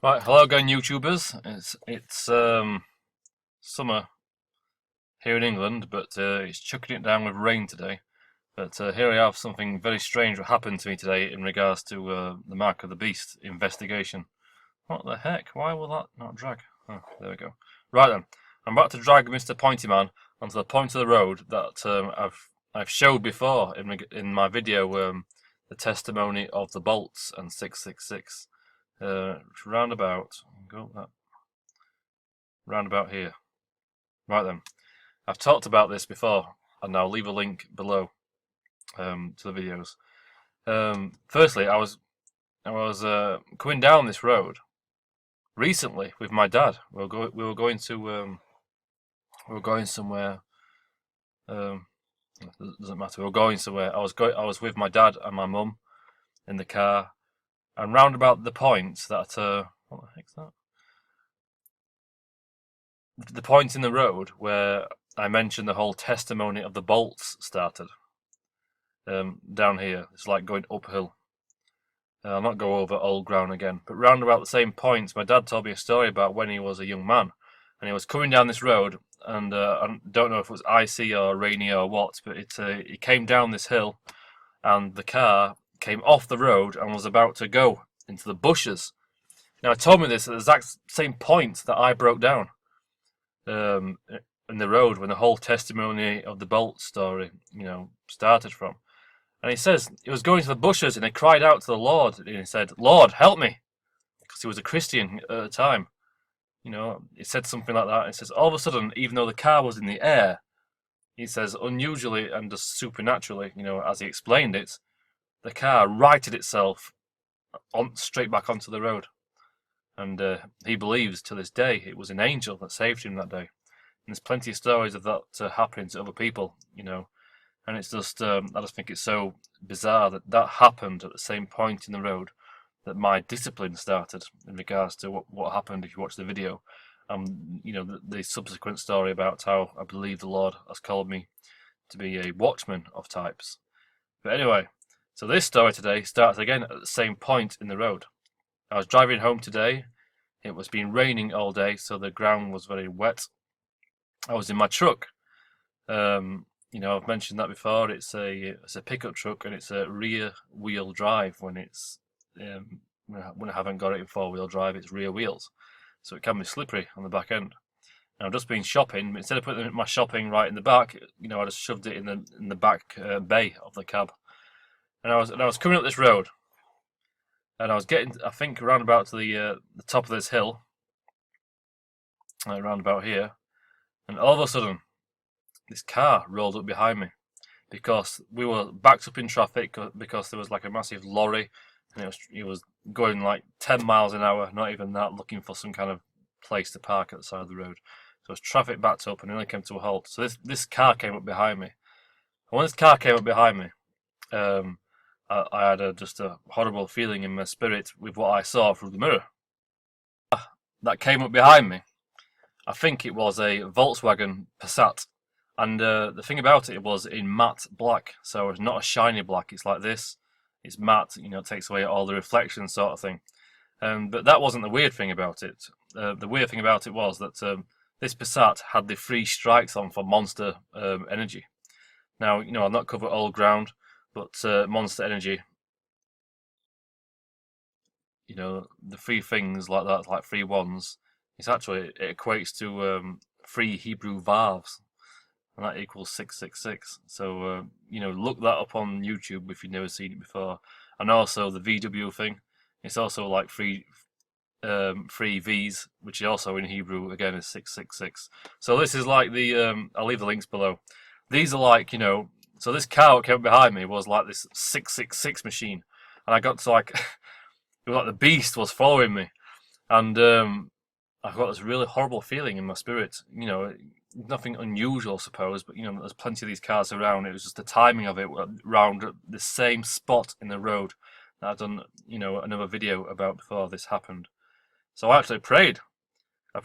Right, hello again, YouTubers. It's summer here in England, but it's chucking it down with rain today. But here I have something very strange that happened to me today in regards to the Mark of the Beast investigation. What the heck? Why will that not drag? Oh, there we go. Right then, I'm about to drag Mr. Pointy Man onto the point of the road that I've showed before in my video, the testimony of the bolts and 666. Roundabout. Go that roundabout here. Right then, I've talked about this before, and I'll leave a link below to the videos. Firstly, I was coming down this road recently with my dad. We were going somewhere. It doesn't matter. We were going somewhere. I was with my dad and my mum in the car, and round about the point that what the heck's that? The point in the road where I mentioned the whole testimony of the bolts started. Down here, it's like going uphill. I'll not go over old ground again, but round about the same point, my dad told me a story about when he was a young man, and he was coming down this road, and I don't know if it was icy or rainy or what, but he came down this hill, and the car came off the road and was about to go into the bushes. Now, he told me this at the exact same point that I broke down in the road when the whole testimony of the bolt story, started from. And he says he was going to the bushes and he cried out to the Lord and he said, "Lord, help me," because he was a Christian at the time. He said something like that. And he says all of a sudden, even though the car was in the air, he says unusually and just supernaturally, as he explained it, the car righted itself straight back onto the road. And he believes to this day it was an angel that saved him that day. And there's plenty of stories of that happening to other people, and it's just, I just think it's so bizarre that happened at the same point in the road that my discipline started in regards to what happened if you watch the video. The subsequent story about how I believe the Lord has called me to be a watchman of types. But anyway, so this story today starts again at the same point in the road. I was driving home today. It was been raining all day, so the ground was very wet. I was in my truck. I've mentioned that before. It's a pickup truck, and it's a rear wheel drive. When I haven't got it in 4-wheel drive, it's rear wheels, so it can be slippery on the back end. And I've just been shopping. But instead of putting my shopping right in the back, I just shoved it in the back bay of the cab. And I was coming up this road, and I was getting, I think, around about to the top of this hill, around about here, and all of a sudden, this car rolled up behind me because we were backed up in traffic because there was like a massive lorry, and it was going like 10 miles an hour, not even that, looking for some kind of place to park at the side of the road. So it was traffic backed up and nearly came to a halt. So this car came up behind me. And when this car came up behind me, I had just a horrible feeling in my spirit with what I saw through the mirror. That came up behind me, I think it was a Volkswagen Passat. And the thing about it was in matte black, so it's not a shiny black. It's like this. It's matte, it takes away all the reflection sort of thing. But that wasn't the weird thing about it. The weird thing about it was that this Passat had the 3 strikes on for Monster Energy. Now, I've not covered all ground, but Monster Energy, the 3 things like that, like 3 ones, it equates to 3 Hebrew Vavs. And that equals 666. So, look that up on YouTube if you've never seen it before. And also the VW thing, it's also like 3 V's, which is also in Hebrew, again, is 666. So this is like I'll leave the links below. These are like, so this car that came behind me was like this 666 machine. And I got to like, it was like the beast was following me. And I've got this really horrible feeling in my spirit, nothing unusual, I suppose, but there's plenty of these cars around. It was just the timing of it around the same spot in the road that I've done, another video about before this happened. So I actually prayed. I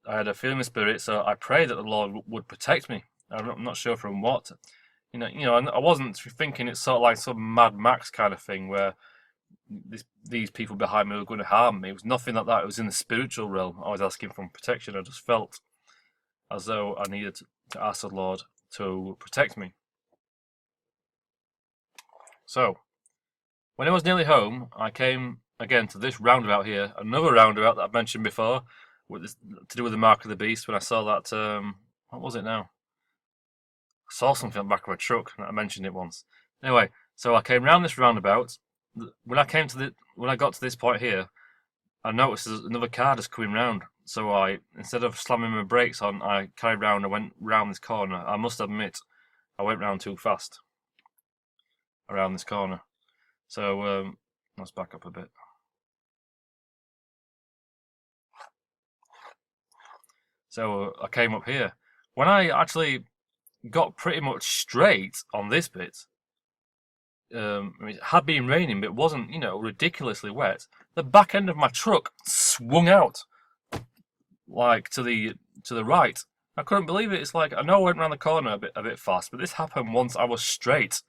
had a feeling in spirit, so I prayed that the Lord would protect me. I'm not sure from what. I wasn't thinking it's sort of like some Mad Max kind of thing where these people behind me were going to harm me. It was nothing like that. It was in the spiritual realm. I was asking for protection. I just felt as though I needed to ask the Lord to protect me. So, when I was nearly home, I came again to this roundabout here, another roundabout that I've mentioned before, with this, to do with the mark of the beast. When I saw that, what was it now? I saw something on the back of a truck. I mentioned it once. Anyway, so I came round this roundabout. When I got to this point here, I noticed there's another car just coming round. So I, instead of slamming my brakes on, I carried round. I went round this corner. I must admit, I went round too fast around this corner. So let's back up a bit. So I came up here. When I actually got pretty much straight on this bit, it had been raining, but it wasn't, ridiculously wet. The back end of my truck swung out, like to the right. I couldn't believe it. It's like, I know I went around the corner a bit fast, but this happened once I was straight.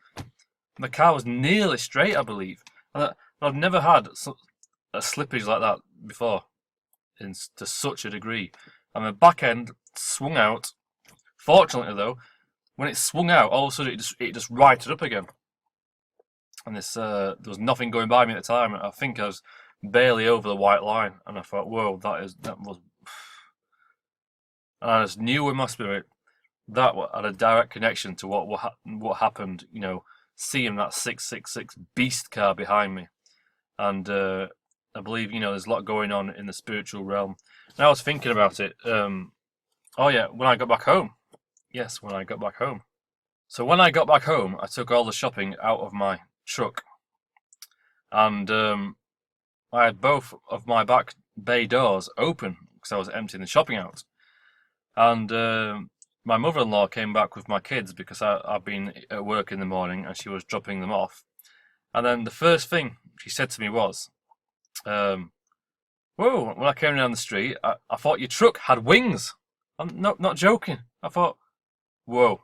The car was nearly straight, I believe. And I've never had a slippage like that before, to such a degree. And the back end swung out. Fortunately, though, when it swung out, all of a sudden it just righted up again. And there was nothing going by me at the time. I think I was barely over the white line, and I thought, "Whoa, that was." And I just knew in my spirit that had a direct connection to what happened. Seeing that 666 beast car behind me, and I believe there's a lot going on in the spiritual realm. And I was thinking about it. Oh yeah, when I got back home. Yes, when I got back home. So when I got back home, I took all the shopping out of my truck, and I had both of my back bay doors open because I was emptying the shopping out. And my mother-in-law came back with my kids because I've been at work in the morning, and she was dropping them off. And then the first thing she said to me was, "Whoa!" When I came down the street, I thought your truck had wings. I'm not joking. I thought, "Whoa."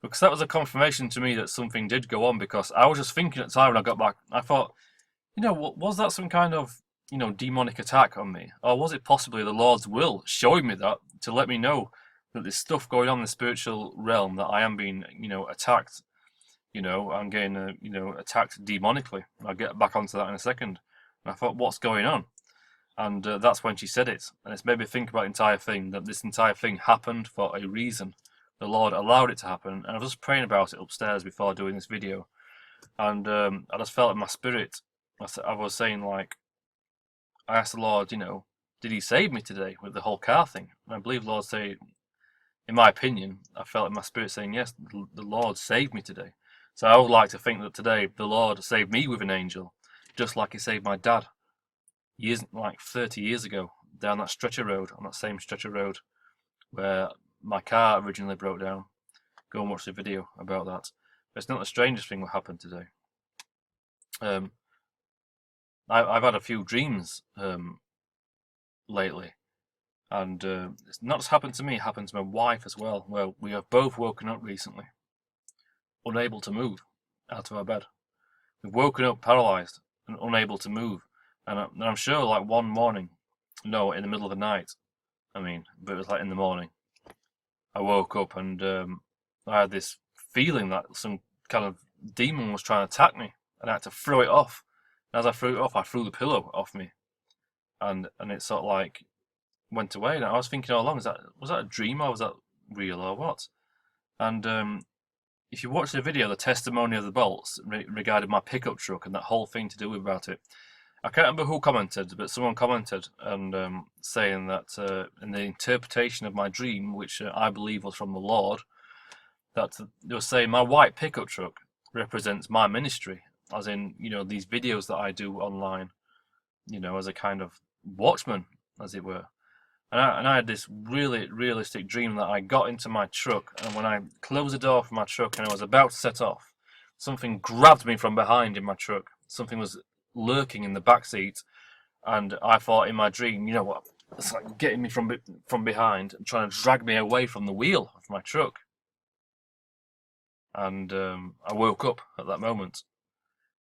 Because that was a confirmation to me that something did go on, because I was just thinking at the time when I got back, I thought, was that some kind of, demonic attack on me? Or was it possibly the Lord's will showing me that to let me know that there's stuff going on in the spiritual realm, that I am being, attacked, I'm getting, attacked demonically. I'll get back onto that in a second. And I thought, what's going on? And that's when she said it. And it's made me think about the entire thing, that this entire thing happened for a reason. The Lord allowed it to happen, and I was just praying about it upstairs before doing this video, and I just felt in my spirit, I was saying, like, I asked the Lord, did He save me today with the whole car thing? And I believe the Lord said, in my opinion, I felt in my spirit saying, yes, the Lord saved me today. So I would like to think that today the Lord saved me with an angel, just like He saved my dad, like 30 years ago, down that stretcher road, on that same stretcher road, where my car originally broke down. Go and watch the video about that. But it's not the strangest thing that happened today. I've had a few dreams lately, and it's not just happened to me, it happened to my wife as well, where we have both woken up recently, unable to move out of our bed. We've woken up paralysed and unable to move, and I'm sure, like, one morning, no, in the middle of the night, but it was like in the morning, I woke up and I had this feeling that some kind of demon was trying to attack me, and I had to throw it off. And as I threw it off, I threw the pillow off me, and it sort of like went away. And I was thinking all along, was that a dream, or was that real, or what? And if you watch the video, the testimony of the bolts regarding my pickup truck and that whole thing to do about it, I can't remember who commented, but someone commented and saying that in the interpretation of my dream, which I believe was from the Lord, that they were saying my white pickup truck represents my ministry, as in, these videos that I do online, as a kind of watchman, as it were. And I had this really realistic dream that I got into my truck, and when I closed the door for my truck and I was about to set off, something grabbed me from behind in my truck. Something was lurking in the back seat, and I thought in my dream, it's like getting me from behind and trying to drag me away from the wheel of my truck. And I woke up at that moment.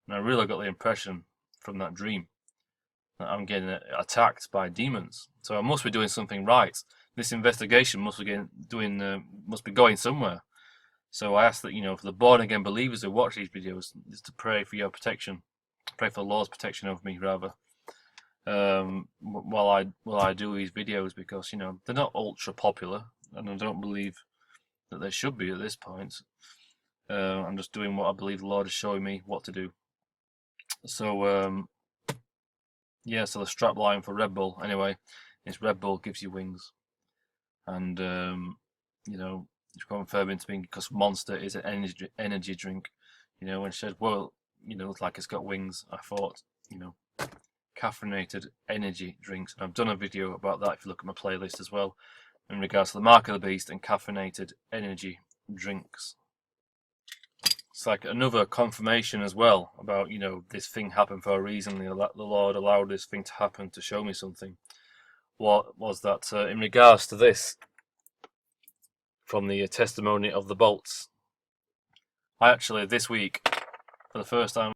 And I really got the impression from that dream that I'm getting attacked by demons. So I must be doing something right. This investigation must be going somewhere. So I ask that, for the born again believers who watch these videos, is to pray for your protection, pray for the Lord's protection over me, rather. While I do these videos, because they're not ultra popular, and I don't believe that they should be at this point. I'm just doing what I believe the Lord is showing me what to do. So yeah, so the strap line for Red Bull anyway is Red Bull gives you wings, and it's confirming to me because Monster is an energy drink. When she said, well, looks like it's got wings, I thought, caffeinated energy drinks, and I've done a video about that if you look at my playlist as well, in regards to the mark of the beast and caffeinated energy drinks. It's like another confirmation as well about, this thing happened for a reason. The Lord allowed this thing to happen to show me something. What was that? In regards to this, from the testimony of the bolts, I actually this week, for the first time